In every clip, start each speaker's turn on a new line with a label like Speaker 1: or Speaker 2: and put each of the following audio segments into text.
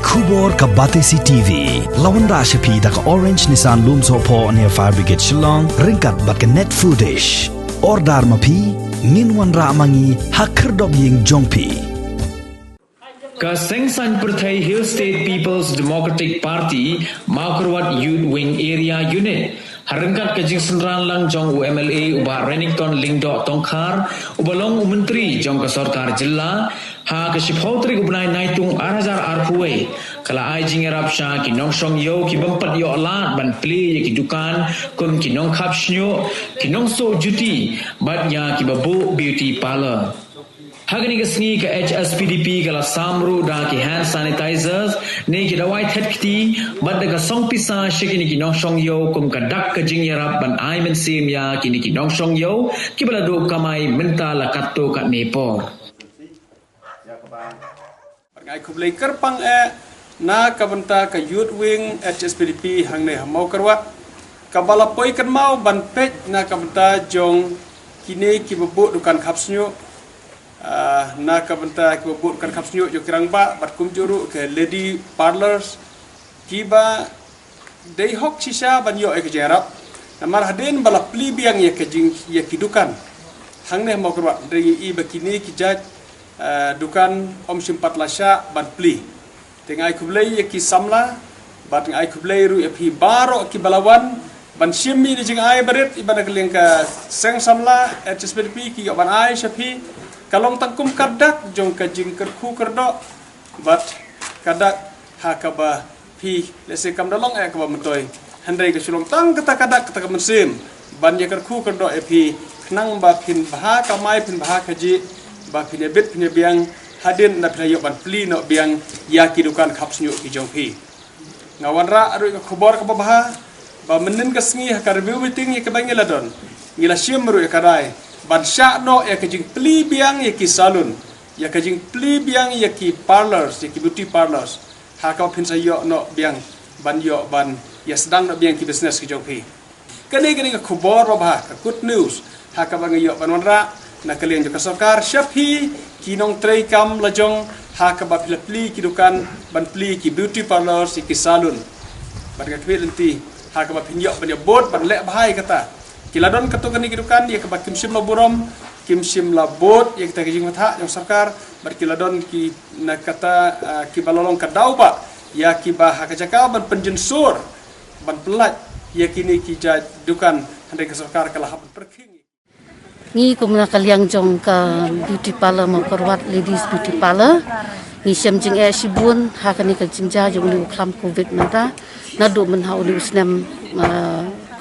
Speaker 1: Kubor ka Batesi TV. Lawan Rashapi da ka Orange Nissan Lumso po near Fire Brigade Shillong. Ringkat bat ka net foodish. Ordar mapi. Minwan ra mangi hakerdog ying jongpi.
Speaker 2: Ka Sengsan Perthai Hill State People's Democratic Party Maukerwat Youth Wing Area Unit harengkat ke jing senran lang jong UMLA uba Renington Lingdo Tongkhar ubalong menteri jong ke Sarkar Jilla ha ke Shiphautri ubnai naitung Arhazar Arpuwe kala ai jing erap sha ki nong song yo ki bempat yo alat ban pli ye ki dukan kun ki nong khap snyo ki nong so juti bat ya ki babu beauty parlor. Hagani kesni ke HSPDP kala samru da ki hand sanitizers ne ki dawai thetkti bad da song pisa shikini ki nong song yo kum ka dak ka jing yarap ban ai men sim ya kini ki nong song yo ki bala do kamai menta la katto ka nepor
Speaker 3: ngai kublai kerpang na ka benta ka youth wing HSPDP hang ne mau kerwat ka bala poi kan mau ban pej na ka benta jong kini ki bebuk dukan khapsnyo na ka benta ki bebuk kan khapsnyo jo kirang ba bat kum juru ke lady parlors kiba dei hok shisha ban yo ek jarap namar haden bala pli biang ye ke jing ye ki dukan hang ne mau kerwat dari i bakini ki jaj dukan om simpat lasha ban pli tengai kublai ye ki samla bat ngai kublai ru epi baro ki balawan ban shimmi ni jing ai barit ibana keleng ka seng samla HSPDP ki ban ai shapi kalong tangkum kadak jong ka jing kerku kerdo bat kadak hakaba pi lese kam dalong ka ba mentoy handai ka sulong tang kata kadak kata mesim ban ye kerku kerdo epi knang ba pin bah ka mai pin bah ka ji ba pin ebit pin biang hadin na pin yo ban pli no biang ya ki dukan khapsnyo ki jong pi ngawan ra aru ka khobor ka bah ba menen ka sngi ka review meeting ye ka bangela don ngila shim ru ka dai ban sha no ya ka jing pli biang ye ki salon ya ka jing pli biang ye ki parlors ye ki beauty parlors ha ka pin sa yo no biang ban yo ban ya sedang no biang ki business ki jong pi kani ka khobor ba ka good news ha ka bang yo ban ra na kalian juga Sarkar syapi kinong tray kam lajong ha ka ba pli ki dukan ban pli ki beauty parlors ki salon ban ka kwe lenti ha ka ba pinyo ban bot ban le bahai kata kiladon kato kani ki dukan ye ka ba kimsim la burom kimsim la bot ye kita kijing matha yang Sarkar bar kiladon ki na kata ki balolong ka dauba ya ki ba ha ka jaka ban penjensur ban pelat ye kini ki ja dukan handai ka Sarkar kala ha perking
Speaker 4: ni kumna kaliang jong ka beauty parlor mau korwat ladies beauty parlor ni syam jing shibun ha kani ka jingja jong ni klam covid menta na do men ha uli usnam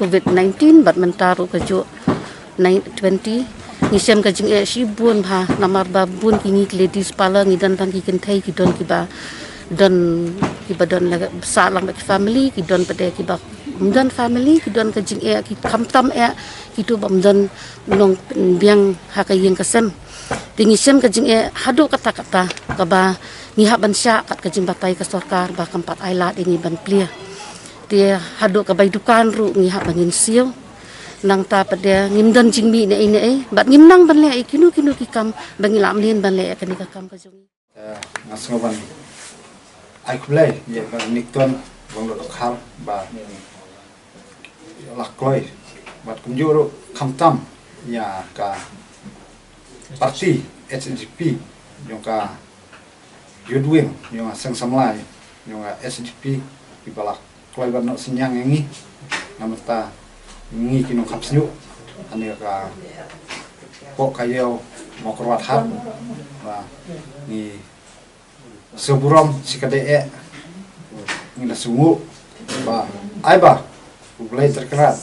Speaker 4: covid 19 bat menta ro ka jo 20 ni syam ka jing shibun ha namar ba bun kini ladies parlor ni dan tan ki ken thai ki don ki ba don la sa lang ba family ki don pade ki ba dan family ki don ka jing ki khamtam ki tu bam dan nong biang ha ka yeng kasem tingi sem ka jing hadu kata ka ba ni ha ban sha kat ka jing batai ka Sarkar ba kampat ailat ini ban plia dia hadu ka bai dukan ru ni ha bangin siu nang ta pade ngim dan jing mi ne ine bat ngim nang ban le kinu ki kam bangilam lin ban le ka ni ka kam ka jong
Speaker 5: ngasngoban ai kulai ye ban nikton bang lo khar ba lakloi bat kumjuro khamtam ya ka parti HSPDP yung ka yudwing yung sang samlai yung HSPDP ibalak kloi ban no senyang ngi namata ngi kinong khapsnyu ani ka pok kayo mo korwat hat ba ni seburom sikade ni na sungu ba ai ba ulai terkerat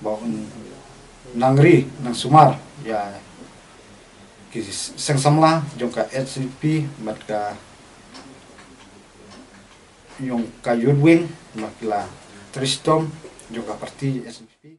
Speaker 5: bahwa nangri nang sumar ya ki sang samla jongka HSPDP bat ka yung ka yudwing makila tristom jongka parti HSPDP